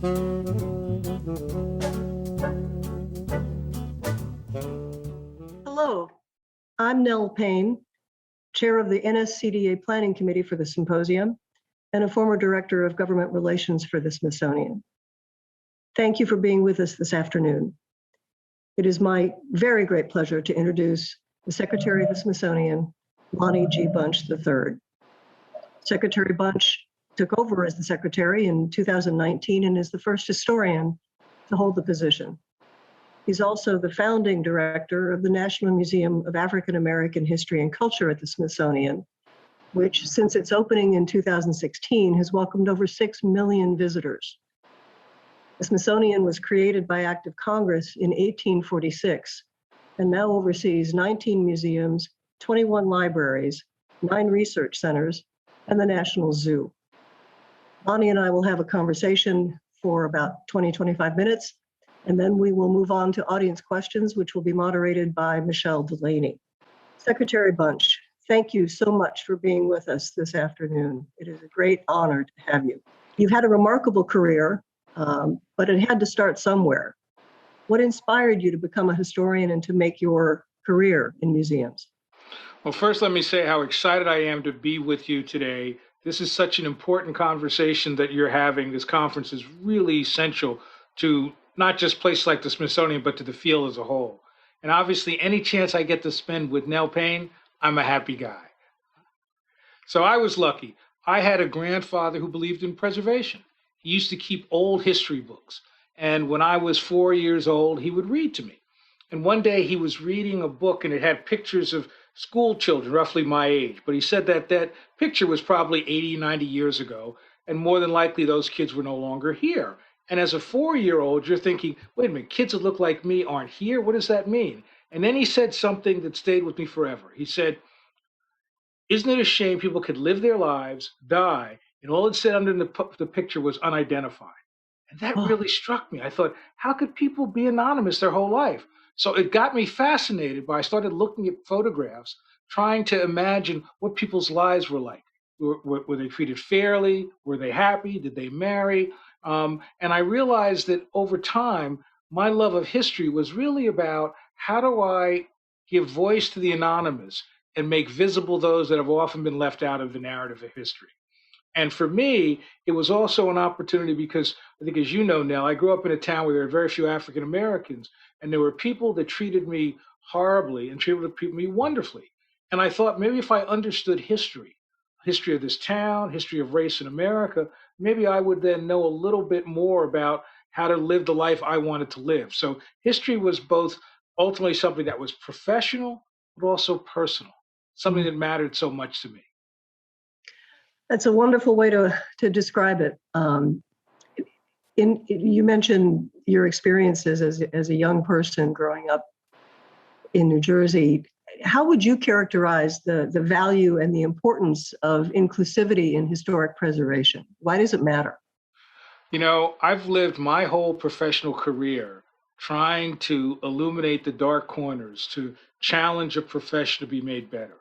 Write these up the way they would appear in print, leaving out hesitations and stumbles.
Hello, I'm Nell Payne, chair of the NSCDA Planning Committee for the Symposium and a former director of government relations for the Smithsonian. Thank you for being with us this afternoon. It is my very great pleasure to introduce the Secretary of the Smithsonian, Lonnie G. Bunch III. Secretary Bunch took over as the secretary in 2019 and is the first historian to hold the position. He's also the founding director of the National Museum of African-American History and Culture at the Smithsonian, which since its opening in 2016 has welcomed over 6 million visitors. The Smithsonian was created by Act of Congress in 1846 and now oversees 19 museums, 21 libraries, 9 research centers, and the National Zoo. Lonnie and I will have a conversation for about 20-25 minutes, and then we will move on to audience questions, which will be moderated by Michelle Delaney. Secretary Bunch, thank you so much for being with us this afternoon. It is a great honor to have you. You've had a remarkable career, but it had to start somewhere. What inspired you to become a historian and to make your career in museums? Well, first, let me say how excited I am to be with you today. This is such an important conversation that you're having. This conference is really essential to not just places like the Smithsonian, but to the field as a whole. And obviously, any chance I get to spend with Nell Payne, I'm a happy guy. So I was lucky. I had a grandfather who believed in preservation. He used to keep old history books. And when I was 4 years old, he would read to me. And one day he was reading a book and it had pictures of school children, roughly my age. But he said that that picture was probably 80, 90 years ago. And more than likely, those kids were no longer here. And as a 4-year-old, you're thinking, wait a minute, kids that look like me aren't here? What does that mean? And then he said something that stayed with me forever. He said, isn't it a shame people could live their lives, die, and all it said under the picture was unidentified? And that really struck me. I thought, how could people be anonymous their whole life? So it got me fascinated, but I started looking at photographs, trying to imagine what people's lives were like. Were they treated fairly? Were they happy? Did they marry? And I realized that over time, my love of history was really about how do I give voice to the anonymous and make visible those that have often been left out of the narrative of history. And for me, it was also an opportunity because I think, as you know, Nell, I grew up in a town where there were very few African Americans, and there were people that treated me horribly and treated me wonderfully. And I thought maybe if I understood history of this town, history of race in America, maybe I would then know a little bit more about how to live the life I wanted to live. So history was both ultimately something that was professional, but also personal, something that mattered so much to me. That's a wonderful way to describe it. You mentioned your experiences as a young person growing up in New Jersey. How would you characterize the value and the importance of inclusivity in historic preservation? Why does it matter? You know, I've lived my whole professional career trying to illuminate the dark corners, to challenge a profession to be made better.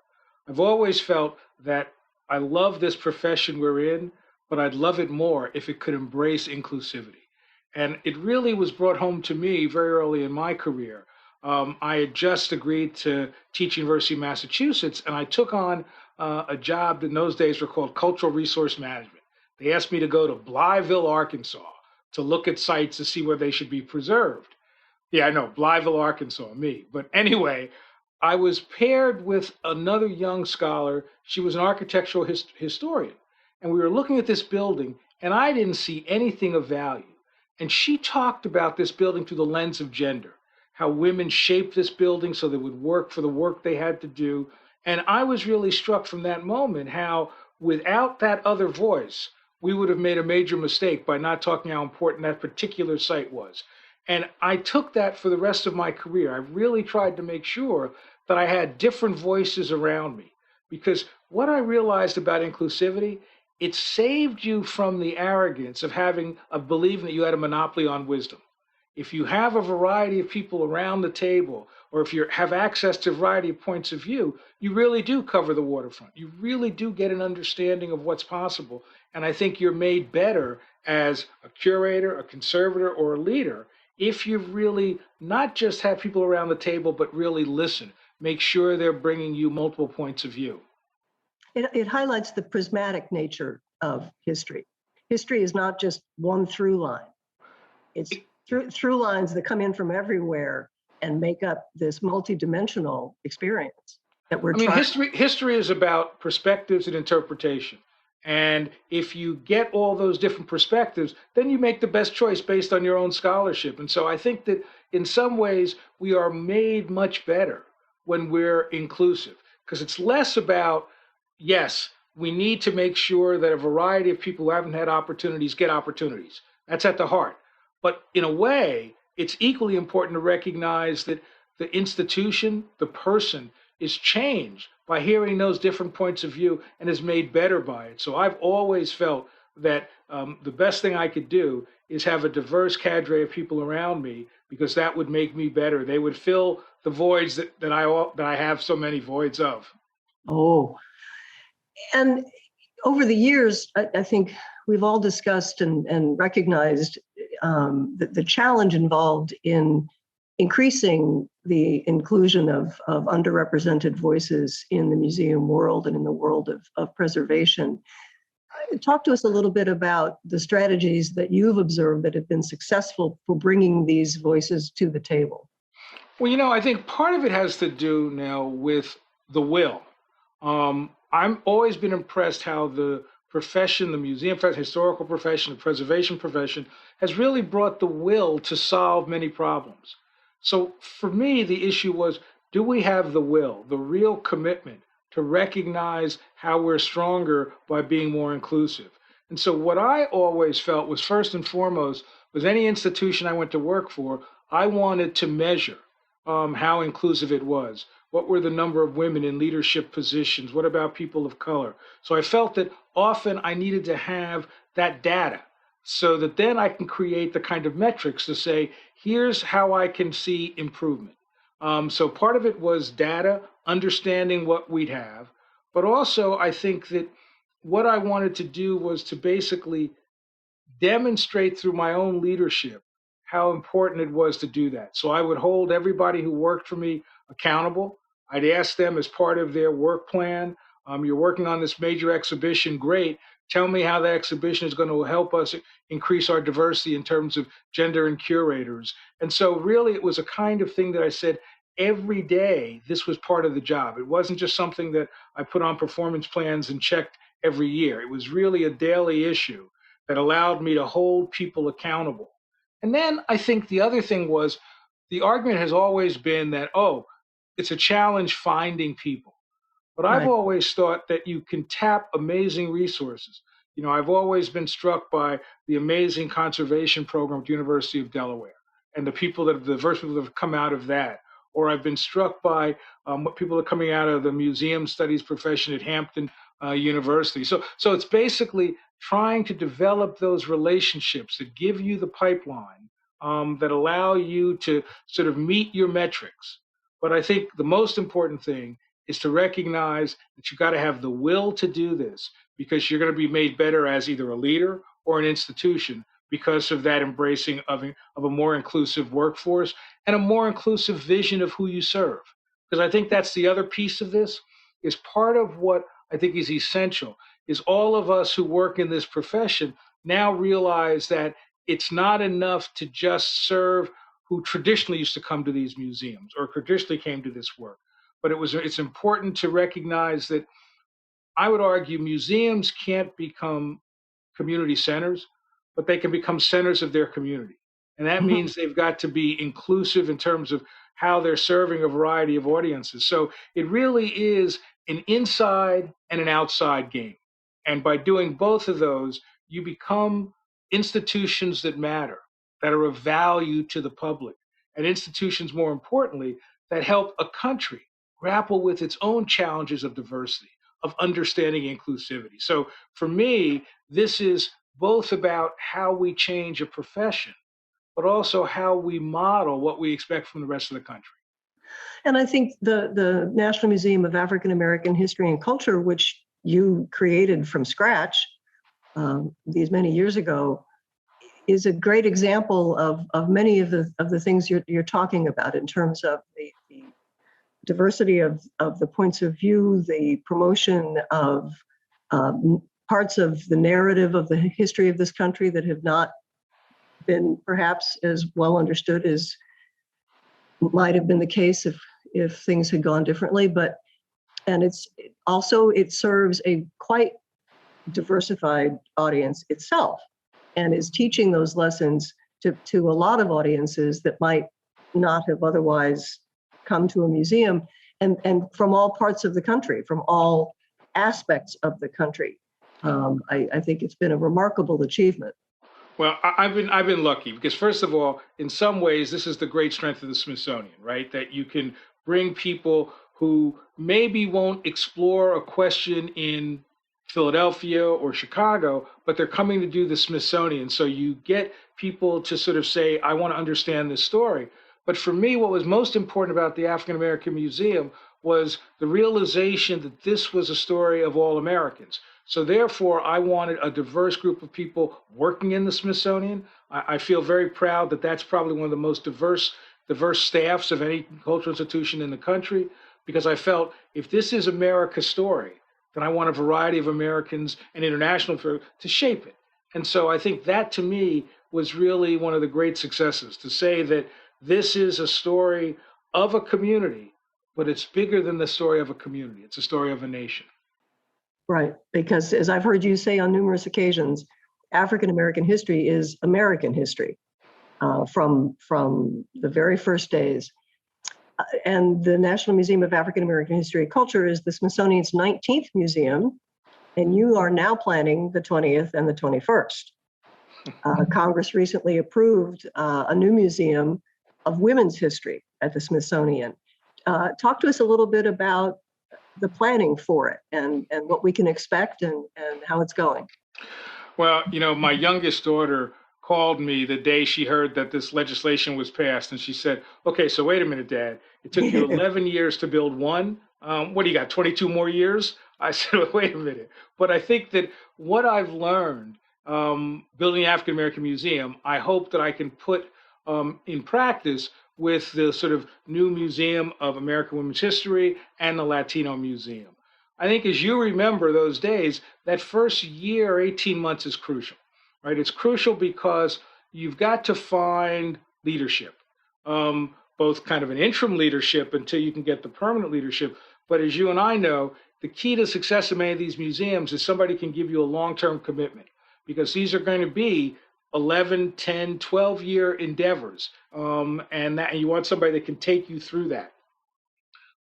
I've always felt that I love this profession we're in, but I'd love it more if it could embrace inclusivity. And it really was brought home to me very early in my career. I had just agreed to teach University of Massachusetts, and I took on a job that in those days were called Cultural Resource Management. They asked me to go to Blytheville, Arkansas, to look at sites to see where they should be preserved. Yeah, I know, Blytheville, Arkansas, me. But anyway, I was paired with another young scholar. She was an architectural historian. And we were looking at this building, and I didn't see anything of value. And she talked about this building through the lens of gender, how women shaped this building so they would work for the work they had to do. And I was really struck from that moment how without that other voice, we would have made a major mistake by not talking how important that particular site was. And I took that for the rest of my career. I really tried to make sure that I had different voices around me. Because what I realized about inclusivity, it saved you from the arrogance of believing that you had a monopoly on wisdom. If you have a variety of people around the table, or if you have access to a variety of points of view, you really do cover the waterfront. You really do get an understanding of what's possible. And I think you're made better as a curator, a conservator, or a leader if you really not just have people around the table, but really listen. Make sure they're bringing you multiple points of view. It highlights the prismatic nature of history. History is not just one through line. It's through lines that come in from everywhere and make up this multidimensional experience that we're trying. History is about perspectives and interpretation. And if you get all those different perspectives, then you make the best choice based on your own scholarship. And so I think that in some ways we are made much better when we're inclusive, because it's less about, yes, we need to make sure that a variety of people who haven't had opportunities get opportunities. That's at the heart. But in a way, it's equally important to recognize that the institution, the person, is changed by hearing those different points of view and is made better by it. So I've always felt that the best thing I could do is have a diverse cadre of people around me, because that would make me better. They would fill the voids that I have so many voids of. Oh, and over the years, I think we've all discussed and recognized the challenge involved in increasing the inclusion of underrepresented voices in the museum world and in the world of preservation. Talk to us a little bit about the strategies that you've observed that have been successful for bringing these voices to the table. Well, I think part of it has to do now with the will. I've always been impressed how the profession, the museum profession, historical profession, the preservation profession, has really brought the will to solve many problems. So for me, the issue was, do we have the will, the real commitment to recognize how we're stronger by being more inclusive? And so what I always felt was, first and foremost, with any institution I went to work for, I wanted to measure how inclusive it was. What were the number of women in leadership positions? What about people of color? So I felt that often I needed to have that data so that then I can create the kind of metrics to say, here's how I can see improvement. So part of it was data, understanding what we'd have, but also I think that what I wanted to do was to basically demonstrate through my own leadership how important it was to do that. So I would hold everybody who worked for me accountable. I'd ask them as part of their work plan, you're working on this major exhibition, great. Tell me how the exhibition is going to help us increase our diversity in terms of gender and curators. And so really it was a kind of thing that I said, every day this was part of the job. It wasn't just something that I put on performance plans and checked every year. It was really a daily issue that allowed me to hold people accountable. And then I think the other thing was, the argument has always been that, oh, it's a challenge finding people. But I've always thought that you can tap amazing resources. I've always been struck by the amazing conservation program at the University of Delaware and the diverse people that have come out of that. Or I've been struck by what people are coming out of the museum studies profession at Hampton University. So it's basically trying to develop those relationships that give you the pipeline that allow you to sort of meet your metrics. But I think the most important thing is to recognize that you've got to have the will to do this, because you're going to be made better as either a leader or an institution because of that embracing of a more inclusive workforce and a more inclusive vision of who you serve. Because I think that's the other piece of this, is part of what I think is essential, is all of us who work in this profession now realize that it's not enough to just serve who traditionally used to come to these museums or traditionally came to this work. But it's important to recognize that, I would argue, museums can't become community centers, but they can become centers of their community. And that means they've got to be inclusive in terms of how they're serving a variety of audiences. So it really is an inside and an outside game. And by doing both of those, you become institutions that matter, that are of value to the public, and institutions, more importantly, that help a country grapple with its own challenges of diversity, of understanding inclusivity. So for me, this is both about how we change a profession, but also how we model what we expect from the rest of the country. And I think the National Museum of African American History and Culture, which you created from scratch these many years ago, is a great example of many of the things you're talking about in terms of the diversity of the points of view, the promotion of parts of the narrative of the history of this country that have not been perhaps as well understood as might have been the case if things had gone differently. And it serves a quite diversified audience itself, and is teaching those lessons to a lot of audiences that might not have otherwise come to a museum, and from all parts of the country, from all aspects of the country. I think it's been a remarkable achievement. Well, I've been lucky because, first of all, in some ways, this is the great strength of the Smithsonian, right? That you can bring people who maybe won't explore a question in Philadelphia or Chicago, but they're coming to do the Smithsonian. So you get people to sort of say, I want to understand this story. But for me, what was most important about the African American Museum was the realization that this was a story of all Americans. So therefore, I wanted a diverse group of people working in the Smithsonian. I feel very proud that that's probably one of the most diverse staffs of any cultural institution in the country, because I felt if this is America's story, then I want a variety of Americans and international to shape it. And so I think that to me was really one of the great successes, to say that this is a story of a community, but it's bigger than the story of a community. It's a story of a nation. Right, because as I've heard you say on numerous occasions, African American history is American history from the very first days. And the National Museum of African American History and Culture is the Smithsonian's 19th museum, and you are now planning the 20th and the 21st. Congress recently approved a new museum of women's history at the Smithsonian. Talk to us a little bit about the planning for it and what we can expect and how it's going. Well, my youngest daughter called me the day she heard that this legislation was passed, and she said, okay, so wait a minute, Dad. It took you 11 years to build one. What do you got, 22 more years? I said, well, wait a minute. But I think that what I've learned building the African American Museum, I hope that I can put in practice with the sort of new Museum of American Women's History and the Latino Museum. I think as you remember those days, that first year, 18 months is crucial, right? It's crucial because you've got to find leadership, both kind of an interim leadership until you can get the permanent leadership. But as you and I know, the key to success of many of these museums is somebody can give you a long-term commitment, because these are going to be 11, 10, 12-year endeavors. And you want somebody that can take you through that.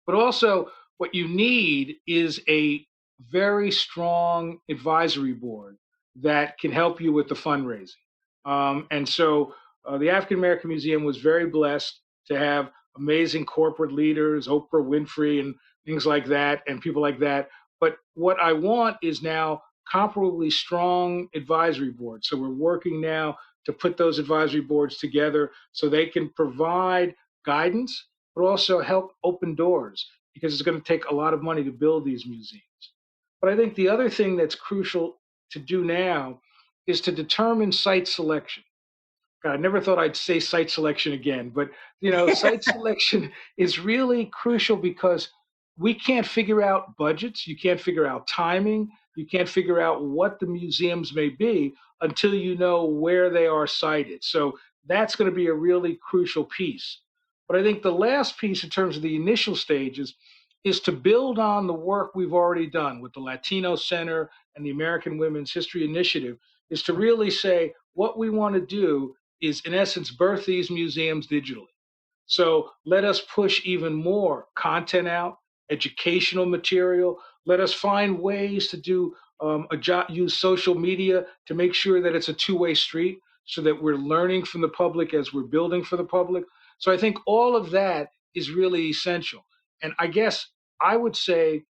But also, what you need is a very strong advisory board that can help you with the fundraising. And so the African American Museum was very blessed to have amazing corporate leaders, Oprah Winfrey and things like that, and people like that. But what I want is now comparably strong advisory boards. So we're working now to put those advisory boards together so they can provide guidance, but also help open doors, because it's going to take a lot of money to build these museums. But I think the other thing that's crucial to do now is to determine site selection. God, I never thought I'd say site selection again, but site selection is really crucial, because we can't figure out budgets, you can't figure out timing, you can't figure out what the museums may be until you know where they are sited. So that's going to be a really crucial piece. But I think the last piece in terms of the initial stages is to build on the work we've already done with the Latino Center and the American Women's History Initiative, is to really say what we want to do is, in essence, birth these museums digitally. So let us push even more content out, educational material. Let us find ways to do use social media to make sure that it's a two-way street, so that we're learning from the public as we're building for the public. So I think all of that is really essential. And I guess I would say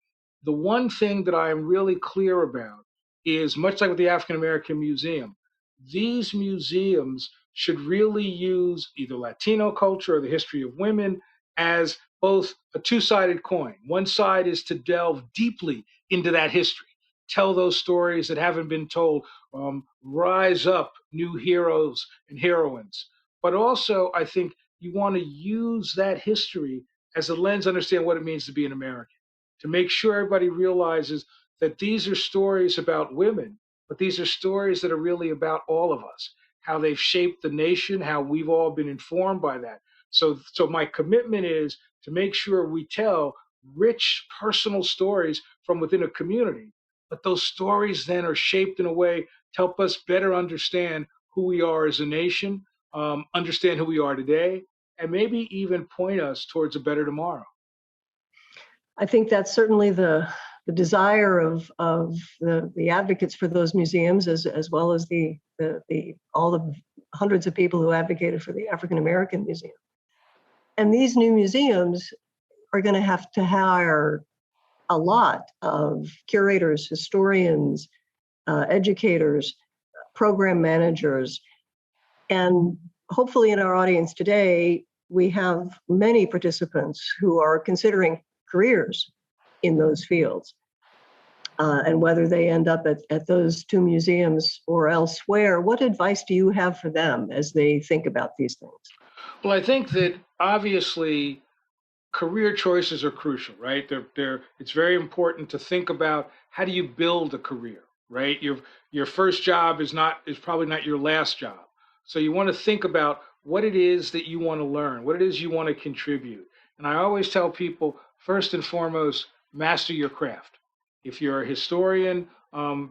the one thing that I am really clear about is, much like with the African American Museum, these museums should really use either Latino culture or the history of women as both a two-sided coin. One side is to delve deeply into that history, tell those stories that haven't been told, rise up new heroes and heroines. But also, I think you want to use that history as a lens, understand what it means to be an American, to make sure everybody realizes that these are stories about women, but these are stories that are really about all of us, how they've shaped the nation, how we've all been informed by that. So my commitment is to make sure we tell rich personal stories from within a community, but those stories then are shaped in a way to help us better understand who we are as a nation, understand who we are today, and maybe even point us towards a better tomorrow. I think that's certainly the desire of the advocates for those museums, as well as the all the hundreds of people who advocated for the African American Museum. And these new museums are going to have to hire a lot of curators, historians, educators, program managers, and hopefully in our audience today, we have many participants who are considering careers in those fields. And whether they end up at those two museums or elsewhere, what advice do you have for them as they think about these things? Well, I think that obviously career choices are crucial, right? It's very important to think about how do you build a career, right? Your first job is probably not your last job. So you want to think about what it is that you want to learn, what it is you want to contribute. And I always tell people, first and foremost, master your craft. If you're a historian,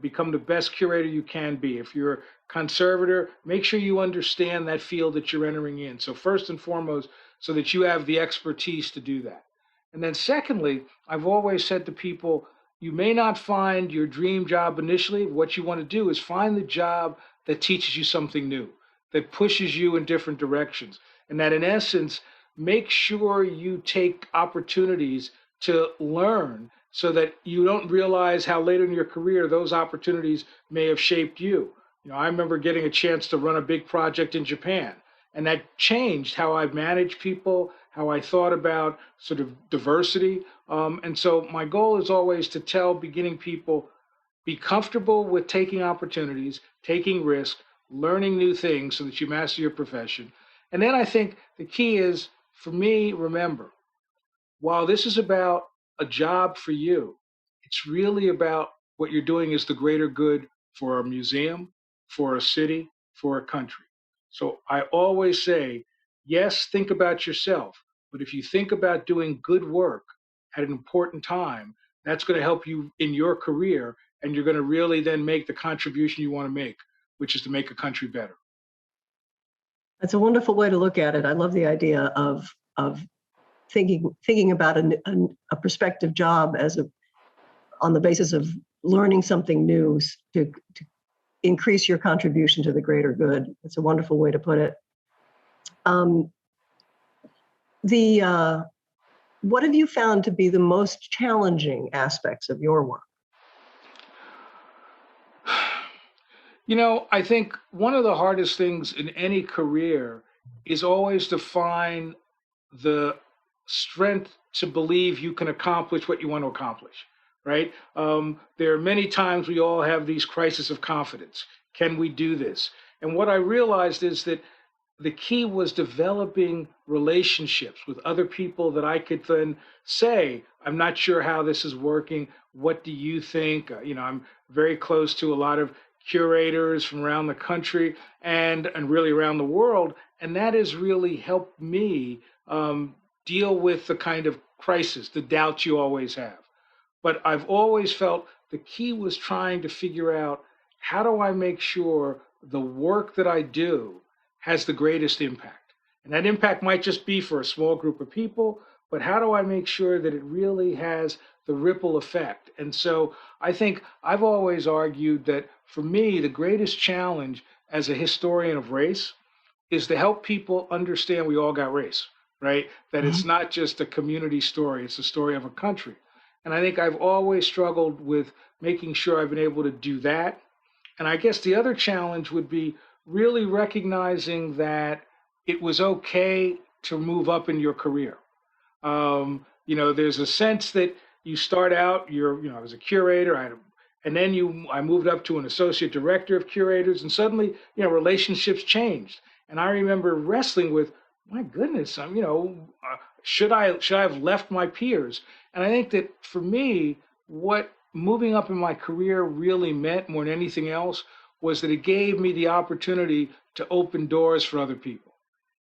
become the best curator you can be. If you're a conservator, make sure you understand that field that you're entering in. So first and foremost, so that you have the expertise to do that. And then secondly, I've always said to people, you may not find your dream job initially. What you want to do is find the job that teaches you something new, that pushes you in different directions. And that in essence, make sure you take opportunities to learn so that you don't realize how later in your career those opportunities may have shaped you. I remember getting a chance to run a big project in Japan, and that changed how I managed people, how I thought about sort of diversity. And so my goal is always to tell beginning people, be comfortable with taking opportunities, taking risks, learning new things so that you master your profession. And then I think the key is, for me, remember, while this is about a job for you, it's really about what you're doing is the greater good for a museum, for a city, for a country. So I always say, yes, think about yourself, but if you think about doing good work at an important time, that's going to help you in your career, and you're going to really then make the contribution you want to make, which is to make a country better. That's a wonderful way to look at it. I love the idea of thinking about a prospective job on the basis of learning something new to increase your contribution to the greater good. It's a wonderful way to put it. What have you found to be the most challenging aspects of your work? I think one of the hardest things in any career is always to find the strength to believe you can accomplish what you want to accomplish, right? There are many times we all have these crises of confidence. Can we do this? And what I realized is that the key was developing relationships with other people that I could then say, I'm not sure how this is working. What do you think? I'm very close to a lot of curators from around the country and really around the world. And that has really helped me deal with the kind of crisis, the doubts you always have. But I've always felt the key was trying to figure out, how do I make sure the work that I do has the greatest impact? And that impact might just be for a small group of people, but how do I make sure that it really has the ripple effect? And so I think I've always argued that for me, the greatest challenge as a historian of race is to help people understand we all got race, right? That it's not just a community story, it's a story of a country. And I think I've always struggled with making sure I've been able to do that. And I guess the other challenge would be really recognizing that it was okay to move up in your career. There's a sense that you start out, I was a curator, I had And then I moved up to an associate director of curators, and suddenly, relationships changed. And I remember wrestling with, my goodness, should I have left my peers? And I think that for me, what moving up in my career really meant more than anything else was that it gave me the opportunity to open doors for other people.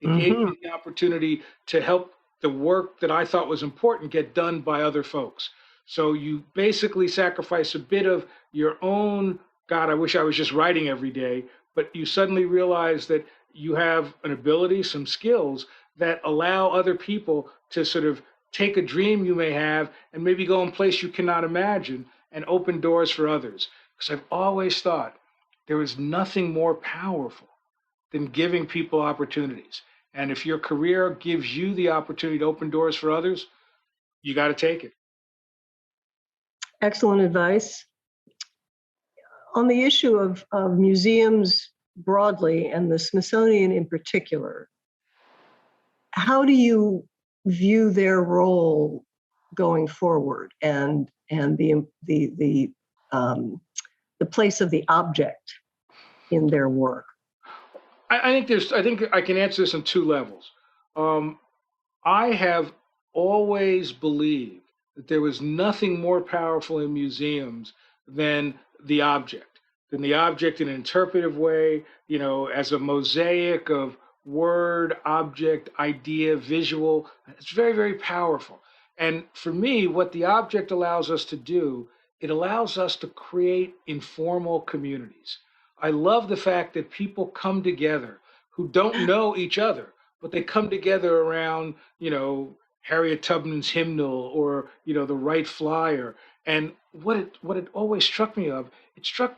It gave me the opportunity to help the work that I thought was important get done by other folks. So you basically sacrifice a bit of your own, God, I wish I was just writing every day, but you suddenly realize that you have an ability, some skills that allow other people to sort of take a dream you may have and maybe go in a place you cannot imagine and open doors for others. Because I've always thought there is nothing more powerful than giving people opportunities. And if your career gives you the opportunity to open doors for others, you got to take it. Excellent advice. On the issue of museums broadly and the Smithsonian in particular, how do you view their role going forward and the place of the object in their work? I think I can answer this on two levels. I have always believed that there was nothing more powerful in museums than the object, in an interpretive way, as a mosaic of word, object, idea, visual. It's very, very powerful. And for me, what the object allows us to do, it allows us to create informal communities. I love the fact that people come together who don't know each other, but they come together around, Harriet Tubman's hymnal or, the Wright Flyer. And what it always struck me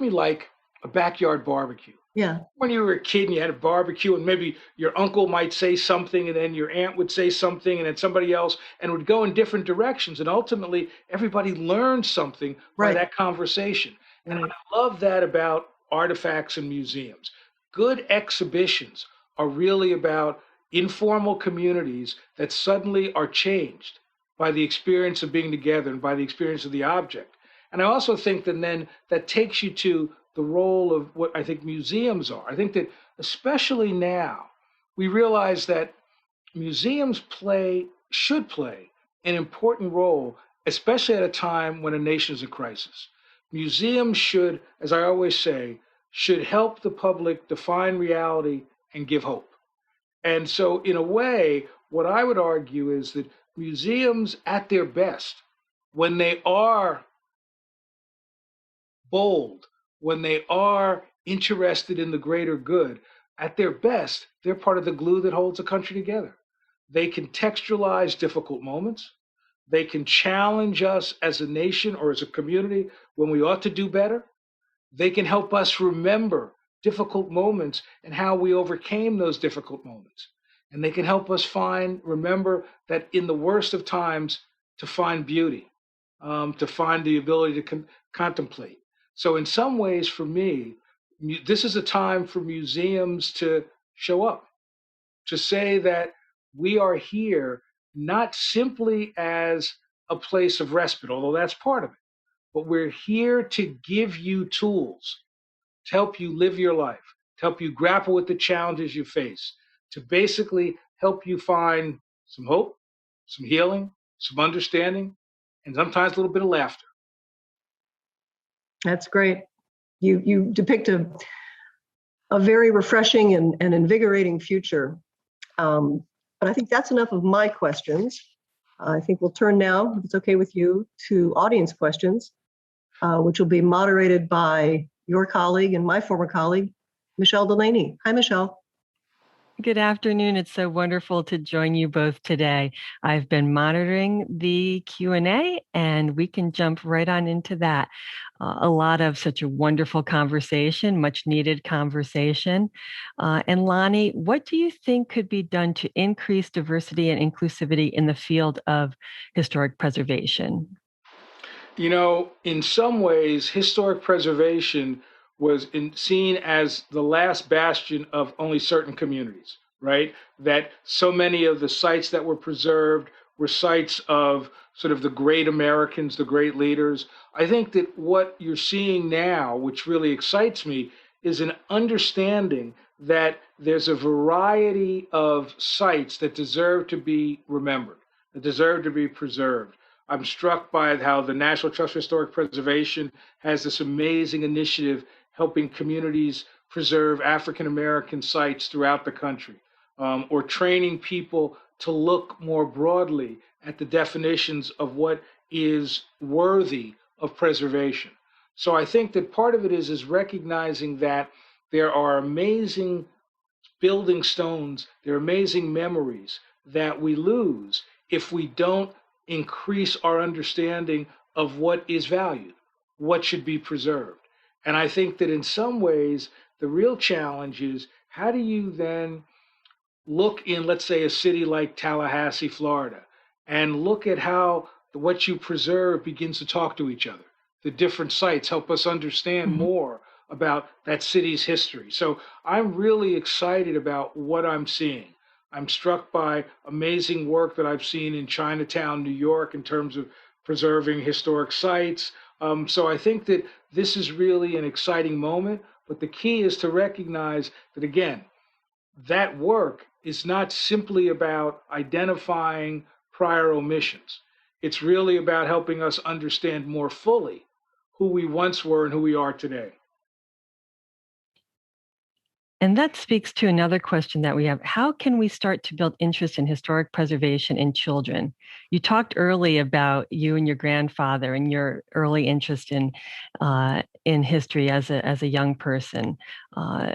like a backyard barbecue. Yeah. When you were a kid and you had a barbecue and maybe your uncle might say something and then your aunt would say something and then somebody else and would go in different directions. And ultimately everybody learned something by that conversation. And I love that about artifacts and museums. Good exhibitions are really about informal communities that suddenly are changed by the experience of being together and by the experience of the object. And I also think that then that takes you to the role of what I think museums are. I think that especially now, we realize that museums should play an important role, especially at a time when a nation is in crisis. Museums should, as I always say, should help the public define reality and give hope. And so, in a way, what I would argue is that museums at their best, when they are bold, when they are interested in the greater good, at their best, they're part of the glue that holds a country together. They can textualize difficult moments. They can challenge us as a nation or as a community when we ought to do better. They can help us remember difficult moments and how we overcame those difficult moments. And they can help us remember that in the worst of times, to find beauty, to find the ability to contemplate. So in some ways, for me, this is a time for museums to show up, to say that we are here not simply as a place of respite, although that's part of it, but we're here to give you tools to help you live your life, to help you grapple with the challenges you face, to basically help you find some hope, some healing, some understanding, and sometimes a little bit of laughter. That's great. You depict a very refreshing and invigorating future. But I think that's enough of my questions. I think we'll turn now, if it's okay with you, to audience questions, which will be moderated by your colleague and my former colleague, Michelle Delaney. Hi, Michelle. Good afternoon. It's so wonderful to join you both today. I've been monitoring the Q&A, and we can jump right on into that. A lot of such a wonderful conversation, much needed conversation. And Lonnie, what do you think could be done to increase diversity and inclusivity in the field of historic preservation? In some ways, historic preservation was seen as the last bastion of only certain communities, right? That so many of the sites that were preserved were sites of sort of the great Americans, the great leaders. I think that what you're seeing now, which really excites me, is an understanding that there's a variety of sites that deserve to be remembered, that deserve to be preserved. I'm struck by how the National Trust for Historic Preservation has this amazing initiative helping communities preserve African American sites throughout the country, or training people to look more broadly at the definitions of what is worthy of preservation. So I think that part of it is recognizing that there are amazing building stones, there are amazing memories that we lose if we don't increase our understanding of what is valued, what should be preserved. And I think that in some ways, the real challenge is how do you then look in, let's say, a city like Tallahassee, Florida, and look at how what you preserve begins to talk to each other. The different sites help us understand more about that city's history. So I'm really excited about what I'm seeing. I'm struck by amazing work that I've seen in Chinatown, New York, in terms of preserving historic sites. So I think that this is really an exciting moment, but the key is to recognize that, again, that work is not simply about identifying prior omissions. It's really about helping us understand more fully who we once were and who we are today. And that speaks to another question that we have. How can we start to build interest in historic preservation in children? You talked early about you and your grandfather and your early interest in history as a young person.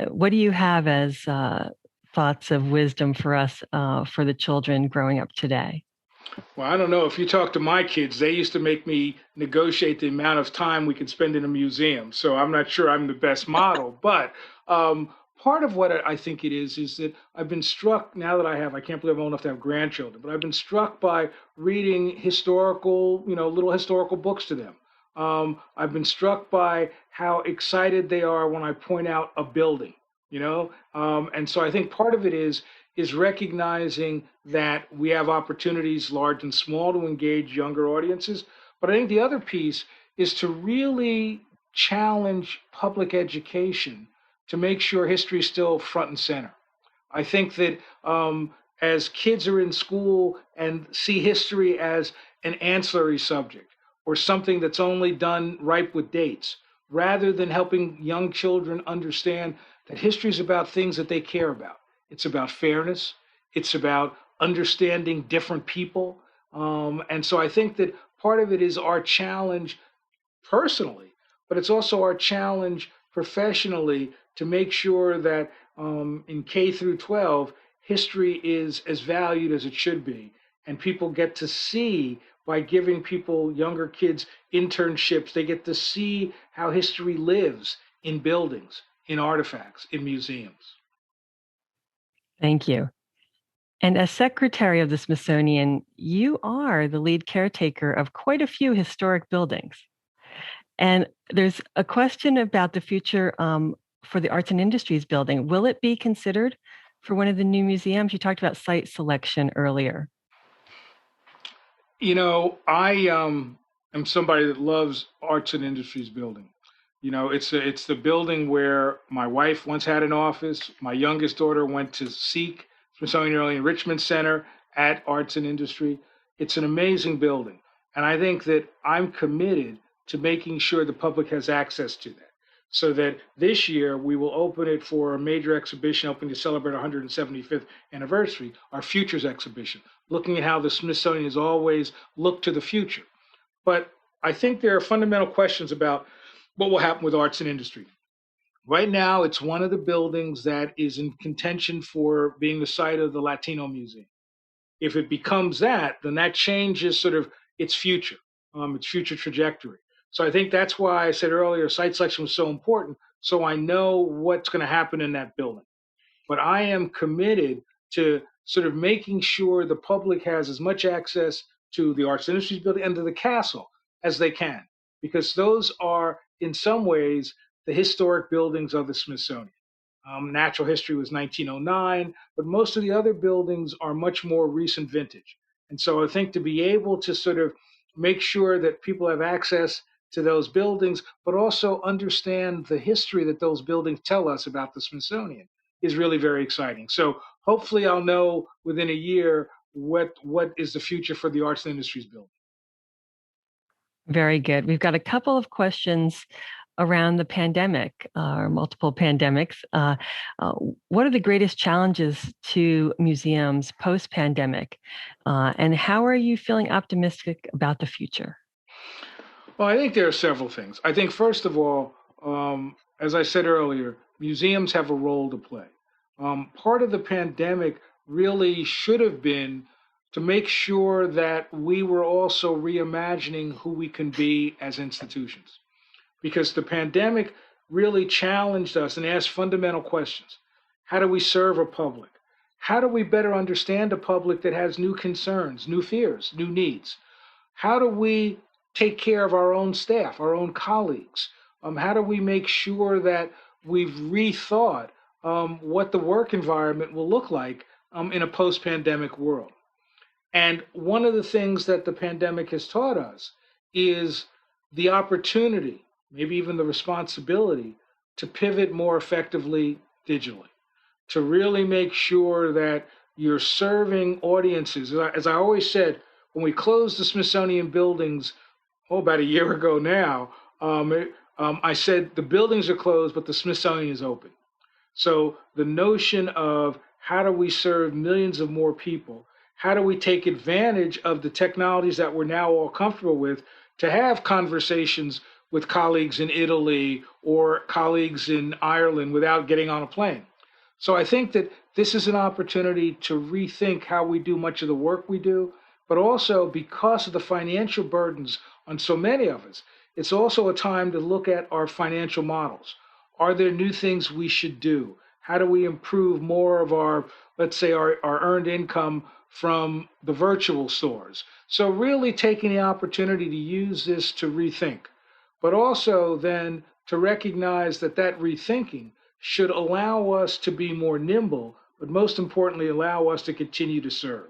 What do you have as thoughts of wisdom for us, for the children growing up today? Well, I don't know. If you talk to my kids, they used to make me negotiate the amount of time we could spend in a museum. So I'm not sure I'm the best model, but part of what I think it is that I've been struck now that I can't believe I'm old enough to have grandchildren, but I've been struck by reading historical, little historical books to them. I've been struck by how excited they are when I point out a building, and so I think part of it is recognizing that we have opportunities, large and small, to engage younger audiences. But I think the other piece is to really challenge public education to make sure history is still front and center. I think that as kids are in school and see history as an ancillary subject or something that's only done ripe with dates, rather than helping young children understand that history is about things that they care about. It's about fairness. It's about understanding different people. And so I think that part of it is our challenge personally, but it's also our challenge professionally to make sure that in K through 12, history is as valued as it should be. And people get to see, by giving younger kids internships, they get to see how history lives in buildings, in artifacts, in museums. Thank you. And as secretary of the Smithsonian, you are the lead caretaker of quite a few historic buildings. And there's a question about the future for the Arts and Industries building. Will it be considered for one of the new museums? You talked about site selection earlier. I am somebody that loves Arts and Industries building. It's the building where my wife once had an office. My youngest daughter went to SEEK, Smithsonian Early Enrichment Center, at Arts and Industry. It's an amazing building. And I think that I'm committed to making sure the public has access to that. So that this year we will open it for a major exhibition helping to celebrate our 175th anniversary, our Futures exhibition, looking at how the Smithsonian has always looked to the future. But I think there are fundamental questions about what will happen with Arts and Industry. Right now, it's one of the buildings that is in contention for being the site of the Latino Museum. If it becomes that, then that changes sort of its future trajectory. So I think that's why I said earlier, site selection was so important, so I know what's going to happen in that building. But I am committed to sort of making sure the public has as much access to the Arts and Industries building and to the castle as they can, because those are, in some ways, the historic buildings of the Smithsonian. Natural history was 1909, but most of the other buildings are much more recent vintage. And so I think to be able to sort of make sure that people have access to those buildings, but also understand the history that those buildings tell us about the Smithsonian is really very exciting. So hopefully I'll know within a year what is the future for the Arts and Industries building. Very good. We've got a couple of questions around the pandemic or multiple pandemics. What are the greatest challenges to museums post-pandemic? And how are you feeling optimistic about the future? Well, I think there are several things. I think, first of all, as I said earlier, museums have a role to play. Part of the pandemic really should have been to make sure that we were also reimagining who we can be as institutions. Because the pandemic really challenged us and asked fundamental questions. How do we serve a public? How do we better understand a public that has new concerns, new fears, new needs? How do we take care of our own staff, our own colleagues? How do we make sure that we've rethought what the work environment will look like in a post-pandemic world? And one of the things that the pandemic has taught us is the opportunity, maybe even the responsibility, to pivot more effectively digitally, to really make sure that you're serving audiences. As I always said, when we closed the Smithsonian buildings, about a year ago now, I said the buildings are closed, but the Smithsonian is open. So the notion of how do we serve millions of more people? How do we take advantage of the technologies that we're now all comfortable with to have conversations with colleagues in Italy or colleagues in Ireland without getting on a plane? So I think that this is an opportunity to rethink how we do much of the work we do, but also because of the financial burdens on so many of us, it's also a time to look at our financial models. Are there new things we should do? How do we improve more of our, let's say, our earned income from the virtual stores? So really taking the opportunity to use this to rethink, but also then to recognize that that rethinking should allow us to be more nimble, but most importantly, allow us to continue to serve.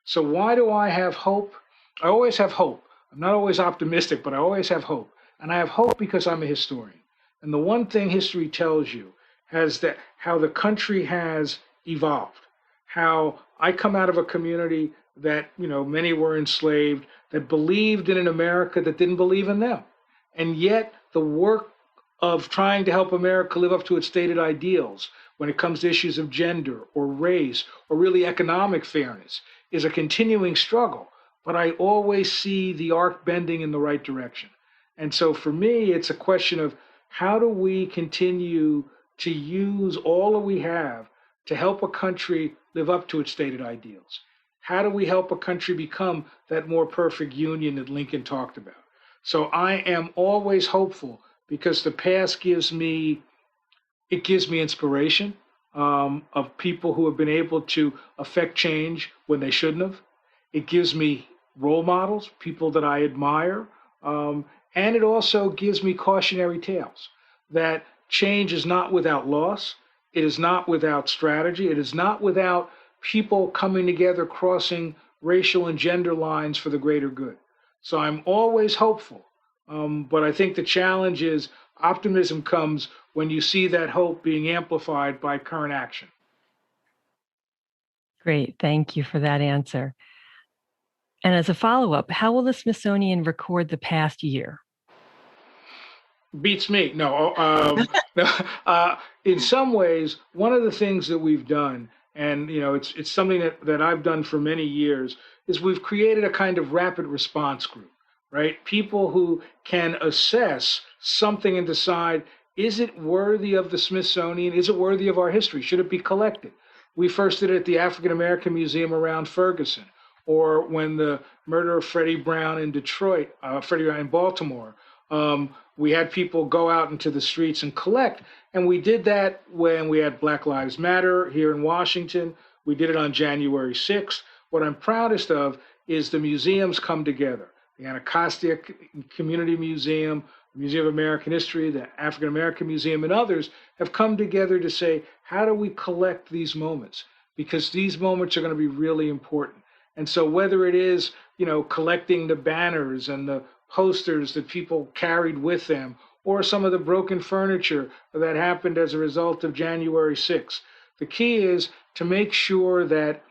So why do I have hope? I always have hope. I'm not always optimistic, but I always have hope. And I have hope because I'm a historian. And the one thing history tells you is that how the country has evolved, how I come out of a community that, many were enslaved, that believed in an America that didn't believe in them. And yet the work of trying to help America live up to its stated ideals when it comes to issues of gender or race or really economic fairness is a continuing struggle. But I always see the arc bending in the right direction. And so for me, it's a question of how do we continue to use all that we have to help a country live up to its stated ideals? How do we help a country become that more perfect union that Lincoln talked about? So I am always hopeful because the past gives me inspiration of people who have been able to affect change when they shouldn't have. It gives me role models, people that I admire, and it also gives me cautionary tales that change is not without loss, it is not without strategy, it is not without people coming together, crossing racial and gender lines for the greater good. So I'm always hopeful, but I think the challenge is optimism comes when you see that hope being amplified by current action. Great, thank you for that answer. And as a follow-up, how will the Smithsonian record the past year? Beats me. No, in some ways, one of the things that we've done, and it's something that I've done for many years, is we've created a kind of rapid response group, right? People who can assess something and decide, is it worthy of the Smithsonian? Is it worthy of our history? Should it be collected? We first did it at the African-American Museum around Ferguson, or when the murder of Freddie Brown in Freddie Brown in Baltimore. We had people go out into the streets and collect. And we did that when we had Black Lives Matter here in Washington. We did it on January 6th. What I'm proudest of is the museums come together. The Anacostia Community Museum, the Museum of American History, the African American Museum, and others have come together to say, how do we collect these moments? Because these moments are going to be really important. And so whether it is collecting the banners and the posters that people carried with them, or some of the broken furniture that happened as a result of January 6th. The key is to make sure that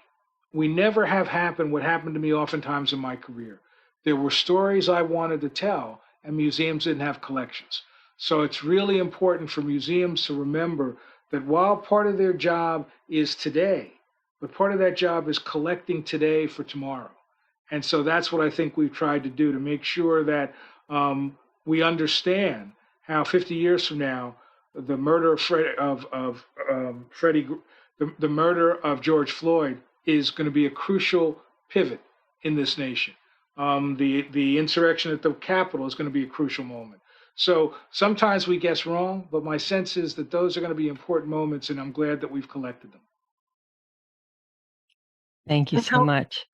we never have happen what happened to me oftentimes in my career. There were stories I wanted to tell, and museums didn't have collections. So it's really important for museums to remember that while part of their job is today, but part of that job is collecting today for tomorrow. And so that's what I think we've tried to do, to make sure that we understand how 50 years from now, the murder the murder of George Floyd is going to be a crucial pivot in this nation. The insurrection at the Capitol is going to be a crucial moment. So sometimes we guess wrong, but my sense is that those are going to be important moments, and I'm glad that we've collected them. Thank you so much.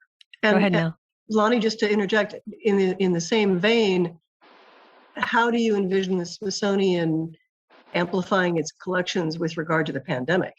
Go ahead, Nell. Lonnie, just to interject, in the same vein, how do you envision the Smithsonian amplifying its collections with regard to the pandemic?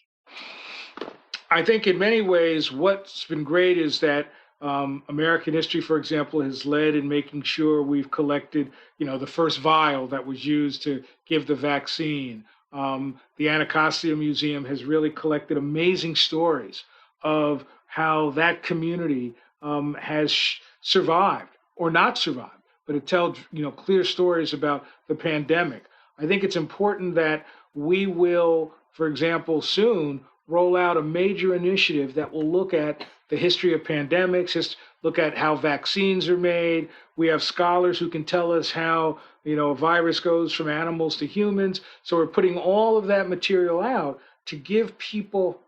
I think in many ways, what's been great is that American history, for example, has led in making sure we've collected, the first vial that was used to give the vaccine. The Anacostia Museum has really collected amazing stories of how that community has survived or not survived, but it tells, clear stories about the pandemic. I think it's important that we will, for example, soon roll out a major initiative that will look at the history of pandemics, look at how vaccines are made. We have scholars who can tell us how, a virus goes from animals to humans. So we're putting all of that material out to give people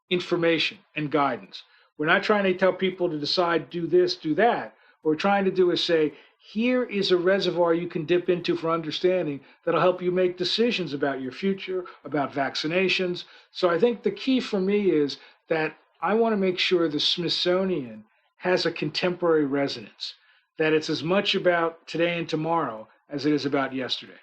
information and guidance. We're not trying to tell people to decide, do this, do that. What we're trying to do is say, here is a reservoir you can dip into for understanding that'll help you make decisions about your future, about vaccinations. So I think the key for me is that I want to make sure the Smithsonian has a contemporary resonance, that it's as much about today and tomorrow as it is about yesterday.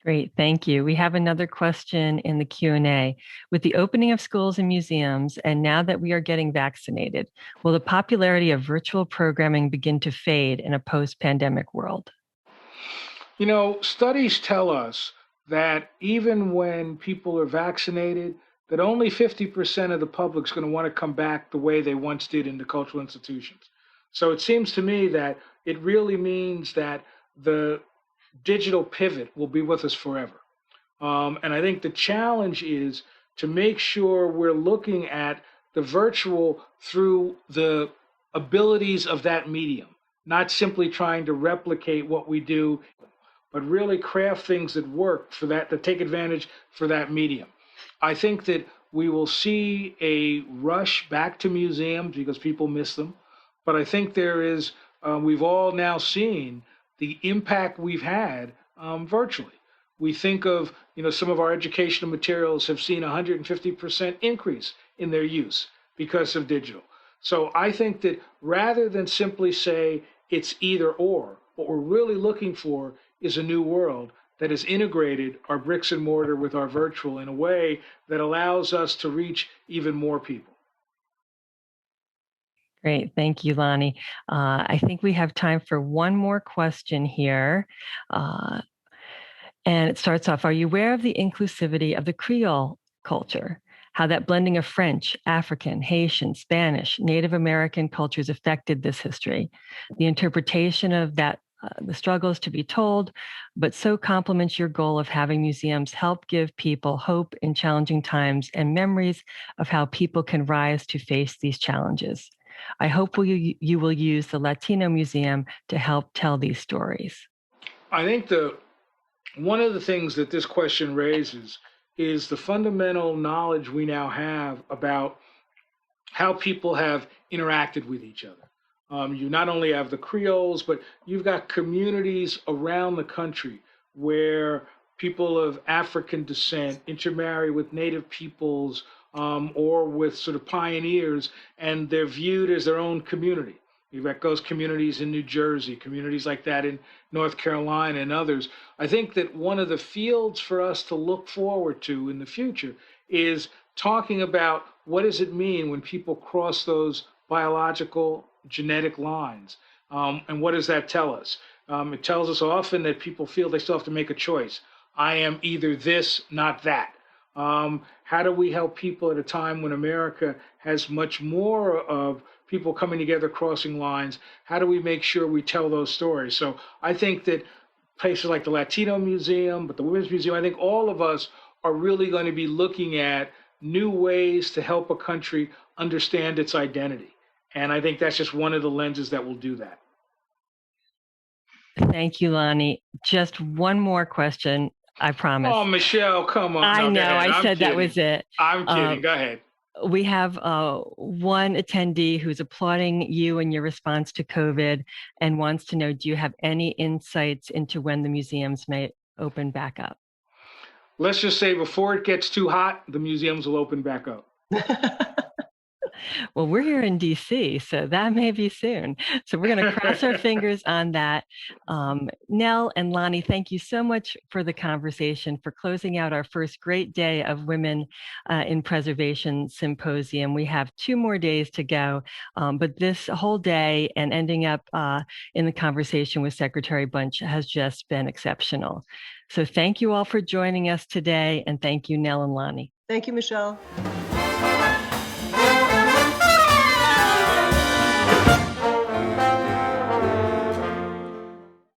Great, thank you. We have another question in the Q&A. With the opening of schools and museums, and now that we are getting vaccinated, will the popularity of virtual programming begin to fade in a post-pandemic world? Studies tell us that even when people are vaccinated, that only 50% of the public is going to want to come back the way they once did into cultural institutions. So it seems to me that it really means that the digital pivot will be with us forever. And I think the challenge is to make sure we're looking at the virtual through the abilities of that medium, not simply trying to replicate what we do, but really craft things that work for that, that take advantage for that medium. I think that we will see a rush back to museums because people miss them. But I think there is, we've all now seen the impact we've had virtually. We think of, some of our educational materials have seen 150% increase in their use because of digital. So I think that rather than simply say it's either or, what we're really looking for is a new world that has integrated our bricks and mortar with our virtual in a way that allows us to reach even more people. Great. Thank you, Lonnie. I think we have time for one more question here. And it starts off, are you aware of the inclusivity of the Creole culture? How that blending of French, African, Haitian, Spanish, Native American cultures affected this history? The interpretation of that, the struggles to be told, but so complements your goal of having museums help give people hope in challenging times and memories of how people can rise to face these challenges. I hope you will use the Latino Museum to help tell these stories. I think one of the things that this question raises is the fundamental knowledge we now have about how people have interacted with each other. You not only have the Creoles, but you've got communities around the country where people of African descent intermarry with native peoples, or with sort of pioneers, and they're viewed as their own community. You've got those communities in New Jersey, communities like that in North Carolina and others. I think that one of the fields for us to look forward to in the future is talking about what does it mean when people cross those biological genetic lines? And what does that tell us? It tells us often that people feel they still have to make a choice. I am either this, not that. How do we help people at a time when America has much more of people coming together, crossing lines? How do we make sure we tell those stories? So I think that places like the Latino Museum, but the Women's Museum, I think all of us are really going to be looking at new ways to help a country understand its identity. And I think that's just one of the lenses that will do that. Thank you, Lonnie. Just one more question, I promise. Oh, Michelle, come on. I No, know, I said kidding. That was it. I'm kidding. Go ahead. We have one attendee who's applauding you and your response to COVID and wants to know, do you have any insights into when the museums may open back up? Let's just say before it gets too hot, the museums will open back up. Well, we're here in DC, so that may be soon. So we're going to cross our fingers on that. Nell and Lonnie, thank you so much for the conversation, for closing out our first great day of Women in Preservation Symposium. We have 2 more days to go, but this whole day and ending up in the conversation with Secretary Bunch has just been exceptional. So thank you all for joining us today, and thank you, Nell and Lonnie. Thank you, Michelle.